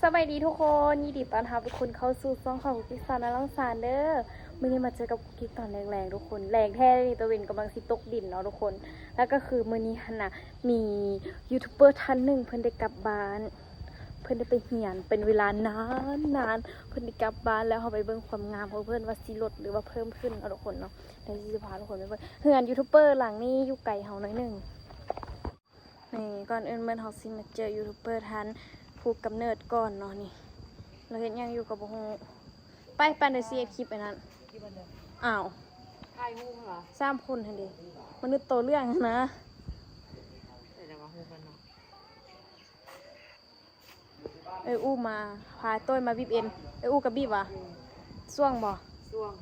สวัสดีทุกคนยินดีต้อนรับทุกคนเข้าสู่ช่องของกุ๊กกิ๊กสาวน้องสารเด้อมื่อนี้มาเจอกับกุ๊กกิ๊กตอนแรงๆทุกคนแรงแท้เลยตัวเวนกำลังสิตกดินเนาะทุกคนแล้วก็คือมื่อนี้ฮันนะมียูทูบเบอร์ท่านหนึ่งเพิ่นได้กลับบ้านเพิ่นได้ไปเหียนเป็นเวลานานเพิ่นได้กลับบ้านแล้วเขาไปเบิ่งความงามของเพิ่นว่าสิลดหรือว่าเพิ่มขึ้นเนาะทุกคนเนาะในที่จะพาทุกคนไปเบิ่งเหือนยูทูบเบอร์หลังนี้อยู่ไกลเฮาหน่อยนึงนี่ก่อนอื่นเบิ่งเฮาสิมาเจอยูทูบเบอร์ท่านผู้กำเนิดก่อนเนาะนี่เราเห็นยังอยู่กับบ่ฮู้ไปปันเดซีคลิปไอ้นั้นอ้าวถ่ายรูปเหรอ3คนหั่นดิมนุษย์โตเรื่องนะแต่ว่าฮูปมันเนาะอู้มาพาต้ยมาบีบเอ็นอู้กับบีบว่ะส่วงบ่ช่วง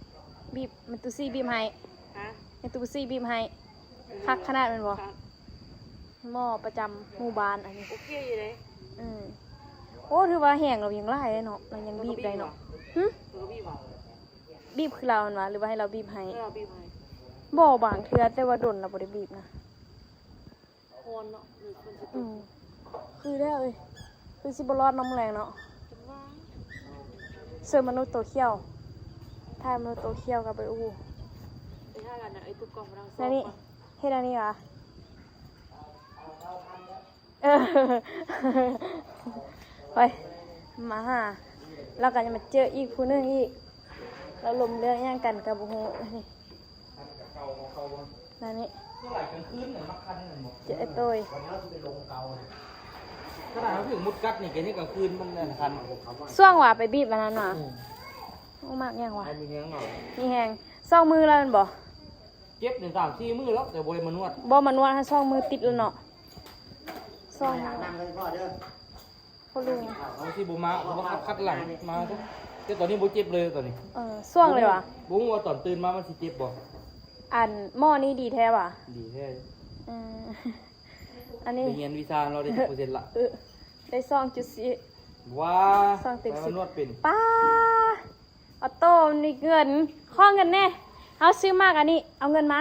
บีบมันตุซี่บีบให้ฮะมันตุซี่บีบให้คักขนาดมันบ่หม้อประจำหมู่บ้านอันนี้โอเคอยู่เลยโอ้ถือว่าแห้งเรายังไล่เนาะเรายังบีบได้เนาะตัวบีบอ่ะบีบคือเราอันวะหรือว่าให้เราบีบให้เราบีบให้บ่บางเทื่อแต่ว่าดนเราบ่ได้บีบนะคนเนาะหรือคนจะคือได้เอ้ยคือสิบ่รอดน้ำแรงเนาะเสือมนุษย์โตเขี้ยวถ่ายมนุษย์โตเขี้ยวกับไปอู้ไปท่ากันนะไอ้ตุ๊กกองเราแล้วนี่เฮ็ดอันนี้วะไปมาหาเราก็จะมาเจออีกผู้นึงอีกเราลมเรื่องย่างกันกับบุหูนี่นั่นนี่เจอไอ้โต้ยขนาดเราถึงมุดกัดนี่แกนี่กลางคืนมันคันส่วงว่ะไปบีบมันนั้นว่ะโอ้มากยังว่ะมีแห้งหน่อยมีแหงซ่องมือแล้วมันบ่เจ็บ1-3-4 มือแล้วแต่บริมานวดบ่มานวดให้ซ่องมือติดแล้วเนาะซ่องพ่อลุงเอาที่บุมาบุมาคัดหลังมาแต่ตอนนี้บุเจ็บเลยตอนนี้ส่วงเลยวะบุ้งว่าตอนตื่นมามันสิเจ็บบ่อันหม้อนี้ดีแท้ว่ะดีแท้อันนี้เรียนวิชาเราได้10%ละได้2.4ว้ามันนวดเป็นป้าออโต้นี่เงินข้อเงินแน่เอาซื้อมากอันนี้เอาเงินม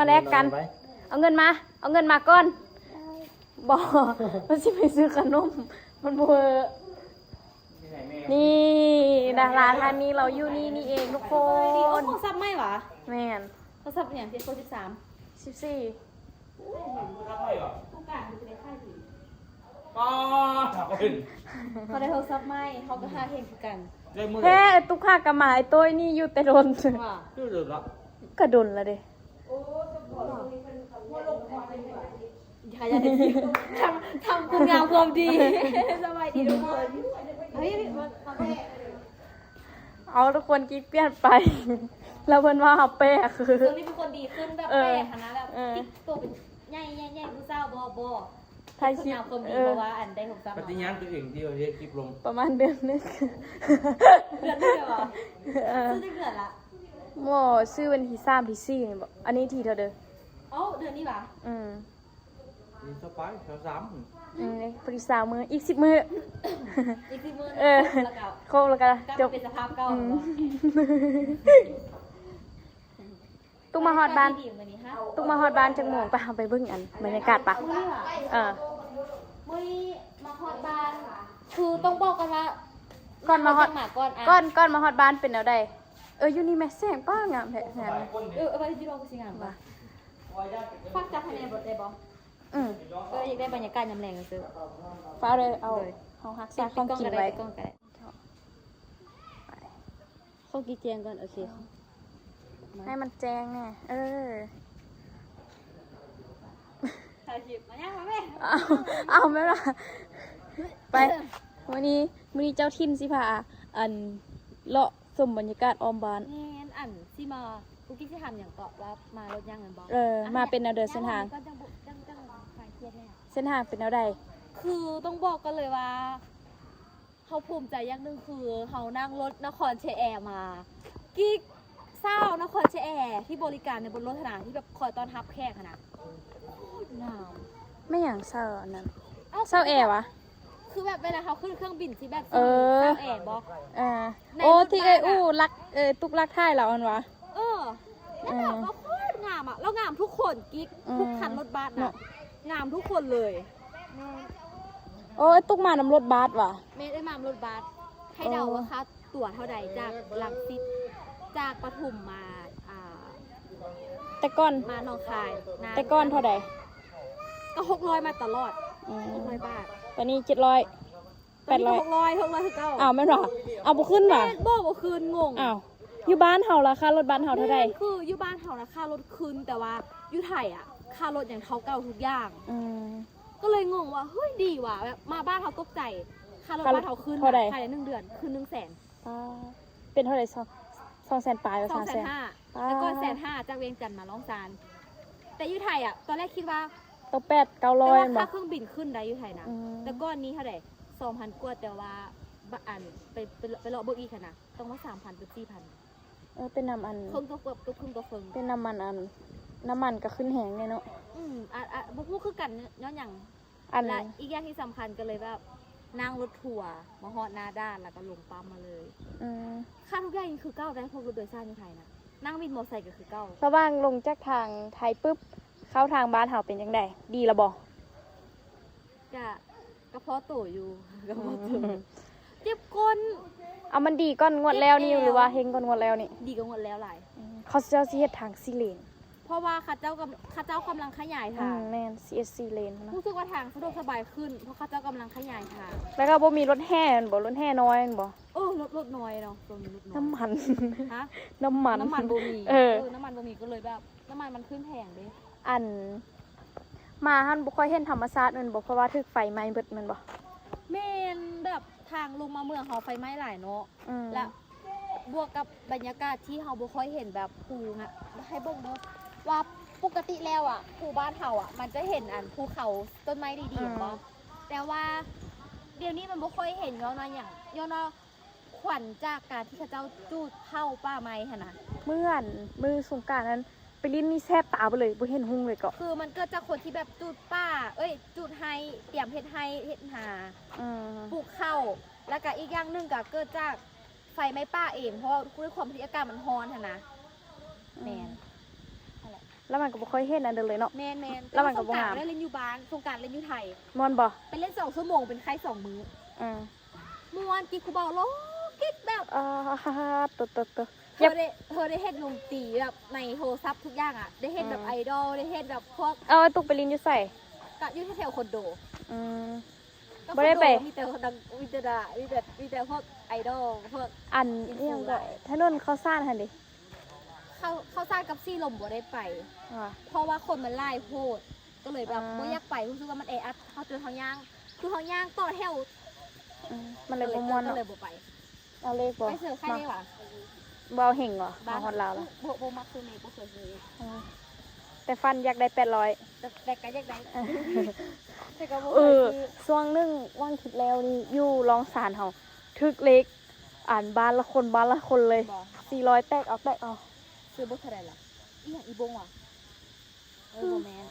าแลกกันเอาเงินมาก่อนบอกมันสิไปซื้อขนมมันเบอร์นี่ดาราท่านนี้เราอยู่นี่เองทุกคนโทรศัพท์ไม่หรอแม่นโทรศัพท์อย่างที่โทร14เขาได้โทรศัพท์ไม่เขาก็หาเห็นกันแพ้ตุ๊กข้ากระหมายตัวนี่อยู่แต่โดนก็โดนละเด้ทำคุณงามความดีสบายดีทุกคนเฮ้ยเอาทุกคนกิ๊กเปลี่ยนไปแล้วเพิ่นว่าเขาแป้คือตอนนี้เป็นคนดีขึ้นแบบแป้ขนาดแบบติ๊กตัวเป็นใหญ่ผู้เศร้าบอไทยคิดเพราะว่าอันได้ผมซ้ำปฏิญาณตัวเองที่เราเรียกคลิปลงประมาณเดือนนึงเดือนนึงเหรอซื้อได้เดือนละโม่ซื้อวันที่3ที่4นี่บ่อันนี้ทีเท่าเด้อเดือนนี้ป่ะนี่สบายพอดี3มื้ออีก10มื้อโคแล้วก็จบเป็นสภาพเก่าตุ้มาฮอดบ้านจังโมงไปเอาไปเบิ่งอันบรรยากาศปะมื้อมาฮอดบ้านคือต้องบอกกันว่าก่อนมาฮอดบ้านเป็นแนวใดอยู่นี่แม่แสงป้างามแท้งามไปที่โรงสิงามป่ะฟักจับให้แน่บ่ได้บ่อยากได้บรรยากาศยามแลงซื่อฟ้าเลยเอาเฮาฮักษาของกินไว้ข้าวกี่แจงก่อนโอเคให้มันแจงแน่ถ่ายคลิปมาย่างมาแม่เอาไหมล่ะไปวันนี้เจ้าทิมสิพาอันเลาะชมบรรยากาศออมบ้านอันสิมากูคิดสิทำอย่างเกาะว่ามารถย่างกันบ่มาเป็นแนวเดินเส้นทางเป็นแนวใดคือต้องบอกกันเลยว่าเขาภูมิใจอย่างนึงคือเขานั่งรถนครเชแอร์มากิ๊กเศร้านครเชแอร์ที่บริการในบนรถขนาดที่แบบคอยต้อนรับแขกขนาดโคตรหนาวไม่อย่างเศร้าอันนั้นเศร้าแอร์วะคือแบบเวลาเขาขึ้นเครื่องบินที่แบบเศร้าแอร์บอกที่รักตุกรักท่ายเราอันวะแล้วแบบว่าโคตรงามแล้วงามทุกคนกิ๊กทุกคันรถบัสนะงามทุกคนเลย โอ้ยตุกมานำรถบัสว่ะ เมได้มารถบัสให้เดาว่าค่าตั๋วเท่าใดจากลังสิตจากปทุมมาแต่ก่อน มาหนองคายนะ แต่ก่อนเท่าใด ก็600มาตลอด อืม 600 บาท ตอนนี้700 ตอนนี้ก็ 800 600คือเก่า อ้าวแม่นเหรอเอาบ่ขึ้นว่ะ แม่บอกว่าคืนงง อ้าวอยู่บ้านเฮาราคารถบ้านเฮาเท่าใด แม่คืออยู่บ้านเขานะค่ารถคืนแต่ว่าอยู่ไทยอ่ะค่ารถอย่างเท่าเก่าทุกอย่าง อืม ก็เลยงงว่าเฮ้ยดีว่ะแบบมาบ้านเขาตกใจค่ารถบ้านเขาคืน เท่าใด ภายใน1 เดือนคืน100,000 อ่าเป็นเท่าใด200,000ปลายหรือ 250,000 300,000 แล้วก็150,000จากเวียงจันทร์มาล่องซานแต่อยู่ไทยอ่ะตอนแรกคิดว่า ต้อง8 แต่ว่า 900บ่ ค่าเครื่องบินขึ้นได้อยู่ไทยนะ อืม แต่ก้อนนี้เท่าไหร่2,000 กว่าแต่ว่าบ้านไปเลาะเบิกอีกค่ะนะต้องว่า3,000 กับ 4,000 เป็นน้ำอัน เครื่องก็เกือบครึ่งตัวเครื่อง เป็นน้ำมันอันน้ำมันก็ขึ้นแหงเนี่ยเนาะ บุกคือกันย้อนอย่าง อัน และอีกอย่างที่สำคัญก็เลยแบบนั่งรถทัวร์มาฮอดหน้าด้านแล้วก็ลงปั๊มมาเลย อืม ค่าทุกอย่างนี่คือเก้าได้พวกรถโดยสารในไทยนะนั่งวินมอเตอร์ไซค์ก็คือเก้า ระหว่างลงจากทางไทยปุ๊บเข้าทางบ้านเฮาเป็นจังไดดีละบ่ กระเพาะโตอยู่กระเพาะโตเจ็บก้น เอามันดีก่อนงวดแล้วนี่หรือว่าเฮงก่อนงวดแล้วนี่ ดีกว่าหมดแล้วหลาย เขาเจ้าสิเฮ็ดทาง4เลน เพราะว่าข้าเจ้ากำลังขยายทาง แม่น CSC เลนนะ รู้สึกว่าทางสะดวกสบายขึ้น เพราะข้าเจ้ากำลังขยายทาง แล้วก็บ่มีรถแห่แม่นบ่รถแห่น้อยแม่นบ่ รถน้อยเนาะตรงนี้รถน้อย น้ำมัน ฮะ น้ำมัน น้ำมันบ่มี เออ น้ำมันบ่มีก็เลยแบบน้ำมันมันขึ้นแพงเด้ อันมาหันบ่ค่อยเห็นธรรมชาติแม่นบ่เพราะว่าถูกไฟไหม้เบิดแม่นบ่ เมนแบบทางลงมาเมืองเขาไฟไหม้หลายเนาะ อืม และบวกกับบรรยากาศที่เราบ่ค่อยเห็นแบบภูงอะให้เบิ่งเนาะว่าปกติแล้วอะภูบ้านเฮาอะมันจะเห็นอันภูเขาต้นไม้ดีๆบ่แต่ว่าเดี๋ยวนี้มันบ่ค่อยเห็นย้อนว่าอย่างย้อนว่าขวัญจากการที่เขาเจ้าจูดเผาป่าไม้หั่นน่ะ เมื่อนมือสงกรานต์นั้นไปลิ้นนี่แซ่บตาไปเลยบ่เห็นหุ่งเลยก็ คือมันเกิดจากคนที่แบบจูดป่าจูดไฮเตรียมเฮ็ดไฮเฮ็ดนา อืม ปลูกข้าวแล้วก็อีกอย่างหนึงก็เกิดจากไฟไหม้ป่าเองเพราะว่าด้วยความที่อากาศมันร้อนหั่นนะแม่น แล้วมันก็บ่ค่อยเห็นอันเดินเลยเนาะ แม่น แล้วมันก็บ่ สงกราง าม ต์ได้เล่นอยู่บ้านสงกรารเล่นอยู่ไทย ม่วนบ่ ไปเล่น2 ชั่วโมงเป็นไข้2 มื้อ อืม ม่วนกิ๊กกูบอกโลกิ๊กแบบ ตัว เธอได้เห็นลุงตีแบบในโทรศัพท์ทุกอย่างอ่ะได้เห็นแบบไอดอลได้เห็นแบบพวก เอาไอ้ตุกไปลิ้นอยู่ใส่ กับอยู่แถวๆคอนโด อืม ก็ บ่ได้ไป มีแต่คนดังมีแต่พวกไอดอลพวก อันเอียงก็ถนนเขาสร้างหั่นดิ เข้าสร้างกับซี่ลมบ่ได้ไป ว่า เพราะว่าคนมันไล่โพดก็เลยแบบ อ่า ไม่อยากไปรู้สึกว่ามันแออัดเขาเจอทางย่างคือทางย่างต่อแถว มันเลยบ่ม่วน ก็ เนาะ เลยบ่ไป เอาเลขบ่ ไม่เจอใครได้หว่ะ บ่เอาเห่งเหรอมาฮอดลาวแล้ว บ่มักซื้อเมย์บ่เคยซื้อ แต่ฟันอยากได้800 แต่ก็อยากได้แต่ก็บ่เค เอย อ ซื้อ ช่วงหนึงว่างคิดแล้วนี่อยู่รองสารเฮาทึกเล็ก อ่านบ้านละคนเลย บ่ 400แตกเอา ซื้อบ่เท่าไหร่ล่ะอีหยังอีบงว่ะบ่แม่น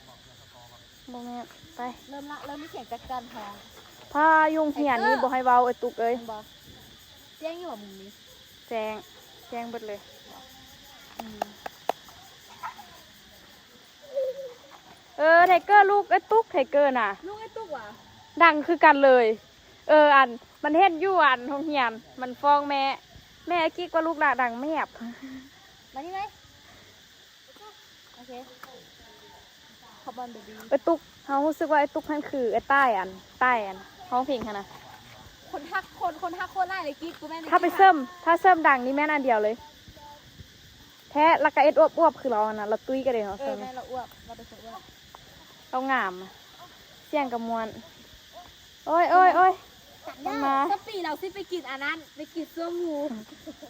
บ่แม่นไป เริ่มมีเสียงจักจันทอง พายุงเหียนนี่บ่ให้เว้าไอ้ตุกเอ้ย เห็นบ่แจ้งอยู่ว่ามึงนี่ แจ้งเบิดเลยไทเกอร์ลูกไอ้ตุ๊กไทเกอร์น่ะ ลูกไอ้ตุ๊กว่ะ ดังคือกันเลย อันมันเฮ็ดอยู่อันโรงเรียนมันฟ้องแม่กิ๊กว่าลูกหลานดังแมบ มานี่ไหมโอเคขอบคุณเบบี้ ไอ้ตุ๊กเฮารู้สึกว่าไอ้ตุ๊กนั่นคือไอ้ใต้อันร้องเพลงค่ะนะ คนทักโคตรได้เลยกิ๊กกูแม่น ถ้าเสริมดังนี่แม่นอันเดียวเลย แท้แล้วก็เอ็ดอ้วบคือเราอะนะเราตุ้ยกันเลยเนาะ แม่เราอ้วกเราไปซื้ออ้วก เรางามอะเสียงกระมวลโอ้ยมันมา สักปีเราซิไปกินอันนั้นไปกินเสื้องู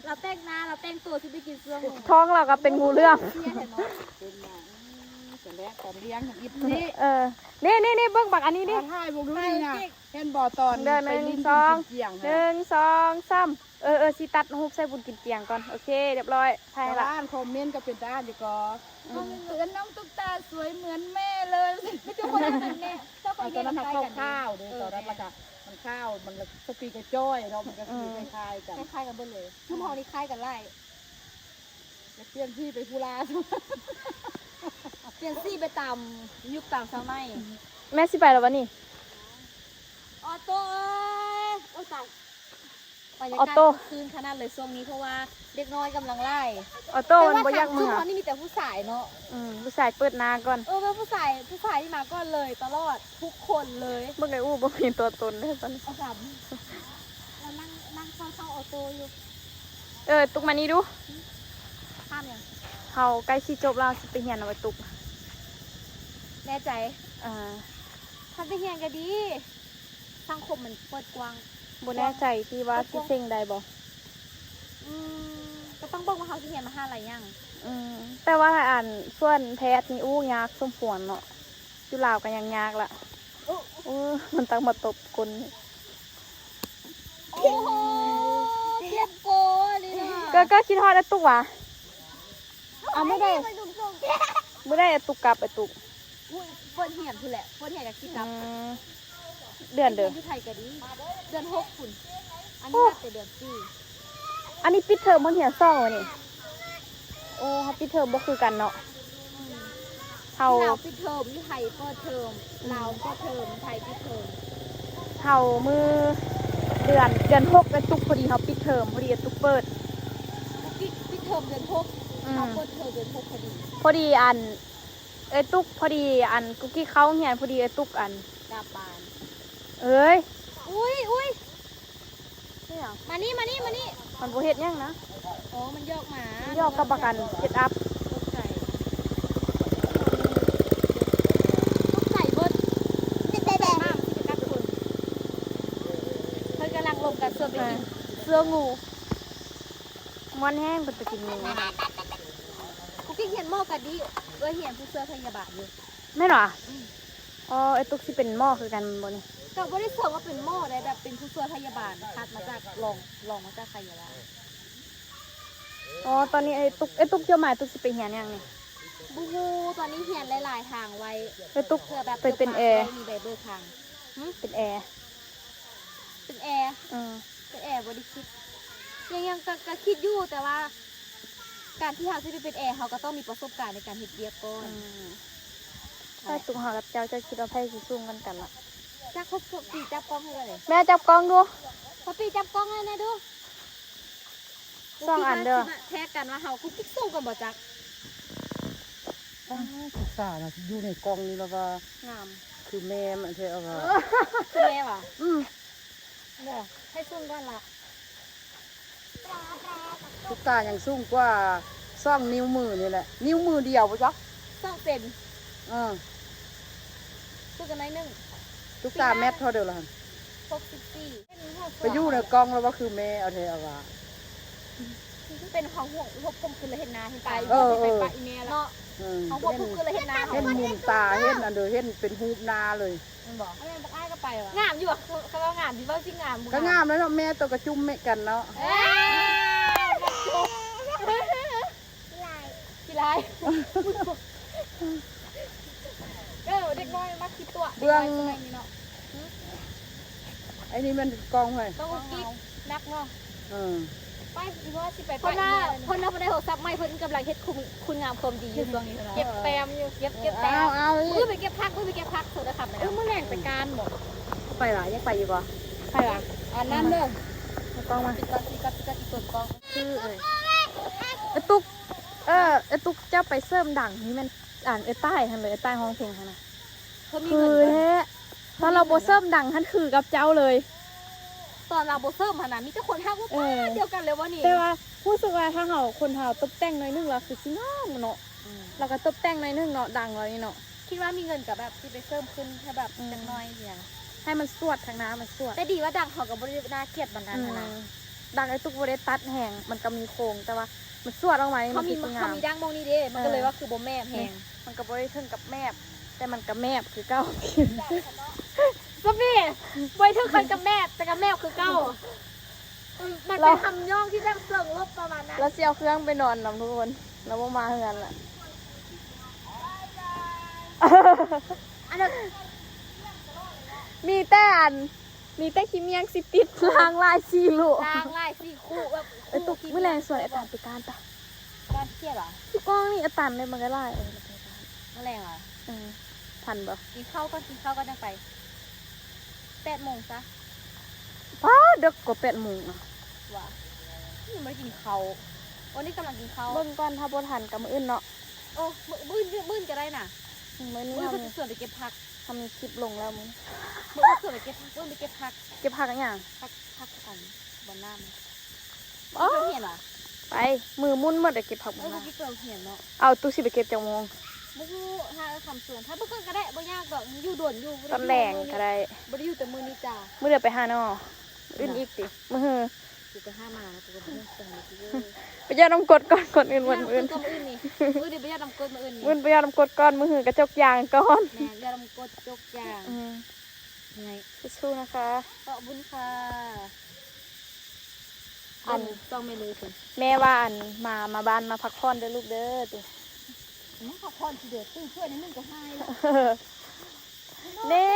เราแต่งหน้าเราแต่งตัวซิไปกินเสื้องู ท้องเราก็เป็นงูเรื่อง เสียเห็นเนาะ เป็นอย่างเสร็จแล้วตอนเลี้ยงอย่างอิบนี่ นี่เบิ่งบักอันนี้ดิ ถ่ายบุกดูนี่นะเห็นบ่อตอน เดิน ไป หนึ่ ลิ้ ง น สอง เกี่ยง หนึ่งสองสามสิตัดรูปใส่บุญกินเจียงก่อนโอเคเรียบร้อยถ่ายละ ร้านคอมเมนต์ก็เป็นด้านดีก็เหมือนน้องตุ๊กตาสวยเหมือนแม่เลย ไม่เจอคนนั้นแน่เจ้าค ตอน นนี้ นั้น มัน มัน คล้าย ข้าว กัน ข้าวเด้อตอนนั้นมันก็มันข้าวมันสปีกระจ้อยเนาะมันก็คือคล้ายๆกัน คล้ายกันเบิ่เลยชุ่มเฮานี่คล้ายกันไล่ จะเปลี่ยนที่ไปพูลา เปลี่ยนซี่ไปตามยุคตามสมัย แม่สิไปแล้ววะนี่ ออโต้เอ้ยโอ้ยตายบรรยาาศ อกอโต้ คืนขนาดเลยช่วงนี้เพราะว่าเด็กน้อยกำลังไล่ ออโต้มันบ่อยาก มื มือ อนี่มีแต่ผู้ชายเนาะ ผู้ชายเปิดหน้าก่อน เป็นผู้ชายที่มาก่อนเลยตลอดทุกคนเลย เบิ่งไอ้อู้บ่มีตัวตนเลยตอนนี้ เอาสามเรานั่งเฝ้าออโต้อยู่ ตุกมานี่ดู ข้ามยัง เฮาใกล้สิจบแล้วสิไปเรียนเอาไว้ตุก แน่ใจ อ่า ทำไปเฮียนก็ดีสังคมมันเปิดกว้าง บ่แน่ใจที่ว่าสิเซ็งได้บ่ ก็ต้องบอกว่าเขาสิเฮียนมาห้าอะไรยัง แต่ว่าถ้าอ่านส่วนแพทย์นี่อู้ยากสมควรเนาะอยู่ลาวก็ยังยากละมันต้องมาตบกล โอ้โหเจ็บโกเลยนะ ก็คิดฮอดไอ้ตุกว่ะเอาไม่ได้บ่ได้ไอ้ตุกกลับไอ้ตุก อุ้ยเปิดเหียนคือแหละเปิดเหียนกับคิด อื รับ มเดือนเด้อ ที่ไทยก็ดีเดือน6คุณอันนี้น่าจะเดือน4 อันนี้ปิดเทอมบ่เหียนซ่องวะนี่โอ้เฮาปิดเทอมบ่คือกันเนาะเฮา ลาวปิดเทอมที่ไทยเปิดเทอมลาวเปิดเทอมไทยปิดเทอม เฮามือเดือน6ไอ้ตุกพอดีเฮาปิดเทอมพอดีไอ้ตุกเปิด ปิดเทอมเดือน6เขาเปิดเทอมเดือน6พอดี พอดีอันไอ้ตุกพอดีอันกุกกี้เข้าเหียนพอดีไอ้ตุกอัน ดาบาน เอ้ย อุ้ย นี่หยัง มานี่ มันบ่เฮ็ดหยังนะ อ๋อมันยอกหมา ย่อกับประกันเฮ็ดอัพ ตกใจเบิดแต่มากที่จะกัดคนเพิ่นกำลังลงกันส่วนไปกิน เสื้องูมันแห้งเป็นตะกินงู คุกกี้เหียนหม้อกันดิเหียนผู้เสื้อพยาบาลอยู่ แม่นเหรออ๋อไอ้ตุกสิเป็นหม้อคือกันบ่นี่ ก็บ่ได้เสิร์ฟว่าเป็นหม้อได้แบบเป็นผู้เสื้อพยาบาลคัดมาจากลองมาจากใครอยู่แล้ว อ๋อตอนนี้ไอ้ตุกเจ้าหมายตุกสิไปเหียนยังนี่ บูฮูตอนนี้เหียนหลายๆทางไว้ ไอ้ตุก เพื่อแบบ ไปเป็นแอร์ มีใบเบอร์ทาง เป็นแอร์ เป็นแอร์ อืม เป็นแอร์บริคิดยังก็คิดอยู่แต่ว่า การที่เราจะไปเป็นแอร์เขาก็ต้องมีประสบการณ์ในการเฮ็ดเวียกก่อน ถ้าตุกหากับเจ้าจะคิดว่าไผสิสู้กันกันล่ะ จักพบปีจับกล้องให้เลย แม่จับกล้องดู พอปีจับกล้องให้นะดู สองอันเด้อ แท้กันว่าเฮาคุกกิ๊กสู้กันบ่จัก ศึกษานะอยู่ในกล่องนี่แล้วก็ งาม คือแม่มันเท่ากับ คือแม่ว่ะ เด้อ ให้สู้กันละ ทุกตายังสูงกว่าซ่องนิ้วมือนี่แหละ นิ้วมือเดียวปะจ๊ะ 2 เซน เออ สู้กันหน่อยนึง ทุกตาแมทเท่าเดิมละหั่น 64 ไปอยู่ในกล่องแล้วว่าคือแม่เอาเท่ากับ เป็นของห่วงพบผมคือเลยเห็นหน้าเห็นตา ไปปะ อีเมลเนาะ เออ ของพวกผมคือเลยเห็นหน้า เห็นมุมตาเห็นอันเดอเห็นเป็นหูบนาเลย มันบอกแม่บอกอ้ายก็ไปว่ะงามอยู่อ่ะเขาว่างามดีว่าจริงงาม ก็งามแล้วเนาะแม่ตัวกระจุ่มแม่กันเนาะ กี่ไรเด็กน้อยมักคิดตัว ไอ้นี่มันกองไว้ ต้องกิ๊กนักเนาะ เออ ไปอีว่าสิไปพ่นหน้าได้โทรศัพท์ใหม่เพิ่นกำลังเฮ็ดคุณงามความดีอยู่ช่วงนี้เก็บแต้มอยู่เก็บแต้ม เอา มือไปเก็บพักโทรศัพท์นะมือแรงไปการหมด ไปหลายยังไปอยู่ปะ ใครวะ อันนั้นเด้อ เอากล้องมา ปิดก่อนอีกตัวกอง ชื่อเอ้ยไอ้ตุกไอ้ตุกเจ้าไปเสริมดังนี่มันอ่านไอ้ใต้หั่นเลยไอ้ใต้ห้องเพลงหั่นน่ะ เพิ่นมี คื เงิ อน แท้ถ้าเราบ่เสริมดังท่านคือกับเจ้าเลย ตอนเราบ่เสริมหั่นน่ะมีแต่คนทักว่าเดียวกันเลยว่านี่ แต่ว่ารู้สึกว่าถ้าเฮาคนเฮาตบแต่งหน่อยนึงแล้วคือสิงามเนาะเราก็ตบแต่งหน่อยนึงเนาะดังเลยเนาะ คิดว่ามีเงินกับแบบที่ไปเสริมขึ้นแค่แบบจังน้อยเนี่ย ให้มันสวดทางน้ำมันสวด แต่ดีว่าดังเขากับบริน่าเกลียดบางนั้นนะ ดังไอ้ตุกบ่ได้ตัดแหงมันก็มีโครงแต่ว่ามันสวดออกมานี่ เขามี คือสิง เขามีดังมองนี่เด้มันก็เลยว่าคือบ่แม่แพง มันก็บ่ได้ถึงกับแมบแต่มันก็แมบคือเก่า ก็พี่ไว้ถึงคนกับแม่แต่กับแม่คือเก้ามันเป็นคำย่องที่แบบเสริงลบประมาณนั้น แล้วสิเอาเครื่องไปนอนนํทุกคนแล้วบ่มาเฮือนล่ะ อันนั้น มีแต่ขี้เมียงสิติดล้างลายซีลู ล้างไล่สี่คู่แบบ ไอ้ตุกมื้อแรงส่วนไอ้ตานไปการปะ การเครียดเหรอ ทุกกล้องนี่ไอ้ตานเลยมันก็ไล่ แมลงเหรอ ทันบ่ กินข้าวก็ยังไป 8 โมงซะ ป้าเด็กกว่า8 โมงอ่ะ ว่ายังไม่ได้กินข้าววันนี้กำลังกินข้าว เบิ่งก่อนถ้าบ่ทันกับมื้ออื่นเนาะ โอ้มื้อก็ได้น่ะ มื้อนี้ มื้อ เฮา ก็จะส่วนไปเก็บผัก ทำมีคลิปลงแล้วมึง มื้อก็ส่วนไปเก็บผักมื้อไปเก็บผัก เก็บผักอันหยัง ผักอันบนหน้ามัน อ๋อ เห็นเหรอ ไปมือมุ่นหมดได้เก็บผัก เอ บ่ อ มา เมื่อกี้เกิดเห็นเนาะ เอาตู้สิไปเก็บจังโมง บุกถ้าทำสวนถ้าบุกก็ได้บ่ยากดอกอยู่ด่วนอยู่ ตอนแรงก็ได้ บ่ได้อยู่แต่มือนี้จ้า มื้อเดียวไปหาน้ออื่นอีกติมื้อฮือ กูไปห้ามาแล้วกูก็บ่ได้จังเลยกู ไปย่าน้ำกดก่อนคนอื่นวันอื่น ก็มืออื่นนี่มือเดียวไปย่าดำกดมืออื่นนี่ มื้อไปย่าน้ำกดก่อนมื้อฮือกระจกยางก่อน แม่ย่าดำกดจกยาง อืม ไง สู้ๆนะคะ ขอบคุณค่ะ อัน ต้องเมนูคุณ แม่ว่าอันมาบ้านมาพักผ่อนเด้อลูกเด้อติ น้องขอพรทีเดียวตื้อเพื่อนนิดนึงก็ให้แล้ว เน่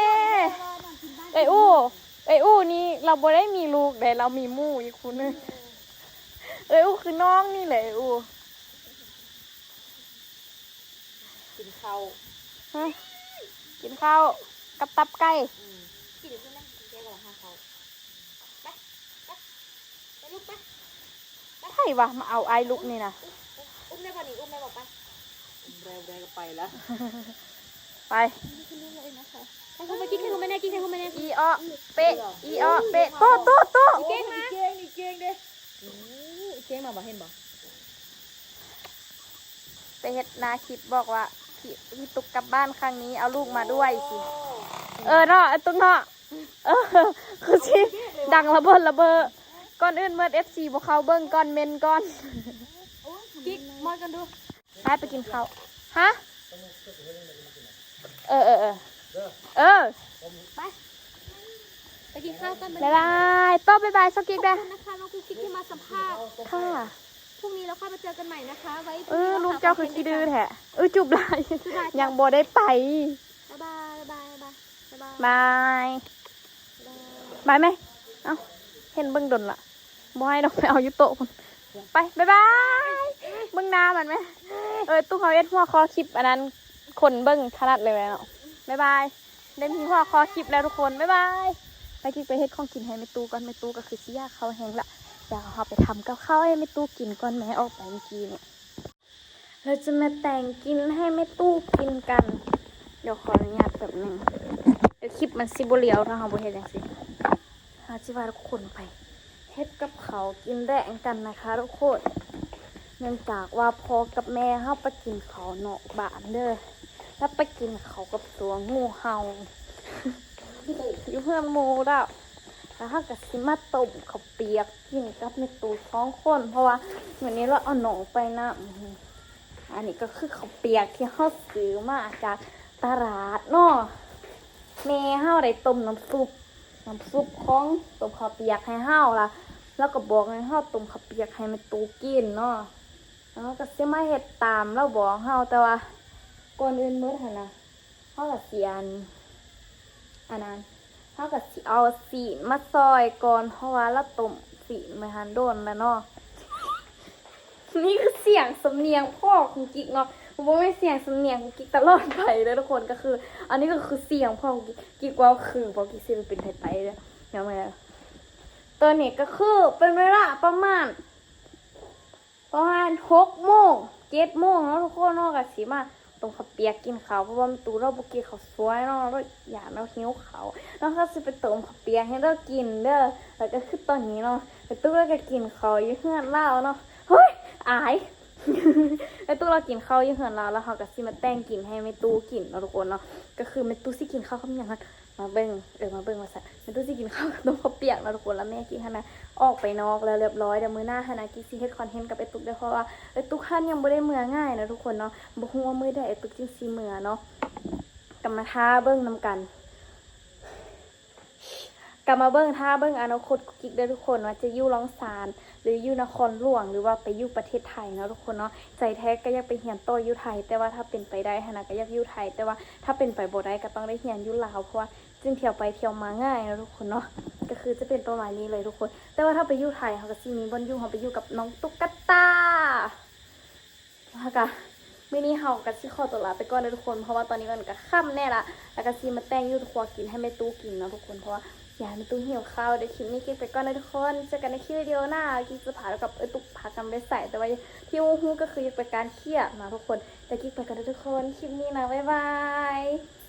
ไอ้อู้นี่เราบ่ได้มีลูกแต่เรามีหมู่อีกคนนึงไอ้อู้คือน้องนี่แหละไอ้อู้ กินข้าว ฮะกินข้าวกับตับไก่ กินเดี๋ยวขึ้นนะแกก็หาเขาไปลูกไป ใช่วะมาเอาไอ้ลูกนี่นะ อุ้มได้ป่ะนี่อุ้มได้ป่ะไปแรงก็ไปแล้ว ไป ขึ้นเรื่อยๆนะคะให้เขามากินให้เขาไม่แน่กินให้เขาไม่แน่ อีอ้อเป๊ะอีอ้อเป๊ะโต๊ะโต๊ะโต๊ะ เก่งนะเก่งนี่เก่งเด้เก่งมาบ่เห็นบ่ ไปเฮ็ดนาคลิปบอกว่าพี่ตุกกลับบ้านครั้งนี้เอาลูกมาด้วยสิเนาะไอ้ตุ๊กเนาะคือสิดังระเบิดก่อนอื่นเมื่อ FC บ่เข้าเบิ่งก่อนเมนก่อน กิ๊กมอดกันดู ไปกินข้าวฮะไปกินข้าวกัน บ๊ายบายโต๊ะบ๊ายบายสกิกได้ นะคะน้องกิ๊กที่มาสัมภาษณ์ ค่ะ พรุ่งนี้เราค่อยมาเจอกันใหม่นะคะไว้ ลูกเจ้าคือขี้ดื้อแท้จุบไหลยังบ่ได้ไป บ๊ายบายบ๊ายบายบ๊ายบาย บายบายไหมเอ้าเห็นเบิ่งดนละบ่ให้ดอกไปเอาอยู่โต๊ะพุ่นไปบ๊ายบายเบิ่งหน้ามันไหมตู้เขาเอ็ดหัวคอคลิปอันนั้นคนเบิ่งถนัดเลยเนาะบ๊ายบายได้มีหัวคอคลิปแล้วทุกคนบ๊ายบายไปกินไปเฮ็ดของกินให้แม่ตู้ก่อนแม่ตู้ก็คือสิยากเขาแห้งละอยากเอาไปทำกับข้าวให้แม่ตู้กินก่อนแม่ออกไปเมื่อกี้เนี่ยเราจะมาแต่งกินให้แม่ตู้กินกันเดี๋ยวขออนุญาตแบบนึงเดี๋ยวคลิปมันสิบ่เลียวถ้าเราบ่เฮ็ดจังซี่หาสิว่าทุกคนไปเฮ็ดกับเขาวกินแดงกันนะคะทุกคนเนื่องจากว่าพ่อกับแม่เฮาไปกินข้าวนอกบ้านเด้อแล้วไปกินข้าวกับตัวงูเห่า อยู่เพื่อนหมู่แล้วเฮาก็สิมาต้มข้าวเปียกกินกับแม่ตู่2 คนเพราะว่าวันนี้เราเอาหนองไปนะอันนี้ก็คือข้าวเปียกที่เฮาซื้อมาจากตลาดเนาะแม่เฮาได้ต้มน้ำซุปของต้มข้าวเปียกให้เฮาล่ะแล้วก็บอกให้เฮาต้มข้าวเปียกให้แม่ตู่กินเนาะแล้วก็สิมาเฮ็ดตามเราบอกเฮาแต่ว่าก่อนอื่นมื้อหั่นน่ะเฮาก็สิอันนั้นเฮาก็สิเอาสีนมาซอยก่อนเพราะว่าเราต้มสีนมาหันโดนแล้วเนาะ นี่คือเสียงสำเนียงพ่อของกิ๊กเนาะผมว่าไม่เสียงสำเนียงของกิ๊กตลอดไปเลยทุกคนก็คือ อันนี้ก็คือเสียงพ่อของกิ๊กว่าคือพอกิ๊กสิเป็นไทยๆเลยเดี๋ยวมาตัวนี้ก็คือเป็นเวลาประมาณ6 โมง 7 โมงเนาะทุกคนเนาะก็สิมาตรงข้าวเปียกกินข้าวเพราะว่ามันตูเราบ่กินข้าวสวยเนาะเราอยากเราหิวข้าวแล้วก็สิไปต้มข้าวเปียกให้เรากินเด้อแล้วก็คือตอนนี้เนาะไปตู้เราก็กินข้าวอยู่เฮือนเราเนาะเฮ้ยอาย ไอ้ตู้เรากินข้าวอยู่เฮือนเราแล้วเขาก็สิมาแต่งกินให้แม่ตู้กินเนาะทุกคนเนาะก็คือแม่ตู้สิกินข้าวคำอย่างนั้นมาเบิ่งว่าซั่นแม่ตู้สิกินข้าวกับต้มข้าวเปียกเนาะทุกคนแล้วแม่กิ๊กหั่นน่ะออกไปนอกแล้วเรียบร้อยเดี๋ยวมื้อหน้าหั่นน่ะกิ๊กสิเฮ็ดคอนเทนต์กับไอ้ตุ๊กได้เพราะว่าไอ้ตุ๊กหั่นยังบ่ได้เมื่อง่ายนะทุกคนเนาะบ่ฮู้ว่ามื้อใดไอ้ตุ๊กจึงสิเมื่อเนาะกลับมาท่าเบิ่งนํกันกลับมาเบิ่งท่าเบิ่งอนาคตกิ๊กได้ทุกคนว่าจะอยู่ร้องสารหรืออยู่นครหลวงหรือว่าไปอยู่ประเทศไทยเนาะทุกคนเนาะใจแท้ก็อยากไปเรียนต่ออยู่ไทยแต่ว่าถ้าเป็นไปได้หั่นน่ะก็อยากอยู่ไทยแต่ว่าถ้าเป็นไปบ่ได้ก็ต้องได้เรียนอยู่ลาวเพราะว่าจึงเที่ยวไปเที่ยวมาง่ายนะทุกคนเนาะก็คือจะเป็นประมาณนี้เลยทุกคนแต่ว่าถ้าไปอยู่ไทยเขาก็สิมีบอนอยู่เขาไปอยู่กับน้องตุ๊กตาแล้วก็มื้อนี้เฮาก็สิขอตัวลาไปก่อนนะทุกคนเพราะว่าตอนนี้มันก็ค่ำแน่ละแล้วก็สิมาแต่งอยู่ครัวกินให้แม่ตู้กินเนาะทุกคนเพราะว่า อย่าในตู้เหี่ยวข้าวเดี๋ยวคลิปนี้กิ๊กไปก่อนนะทุกคนเจอกันในคลิปวิดีโอหน้ากิ๊กจะพากับตุกพากันไปใส่แต่ว่าที่ฮู้ก็คืออยากไปการเครียดนะทุกคนแต่กิ๊กไปกันนะทุกคนคลิปนี้นะบ๊ายบาย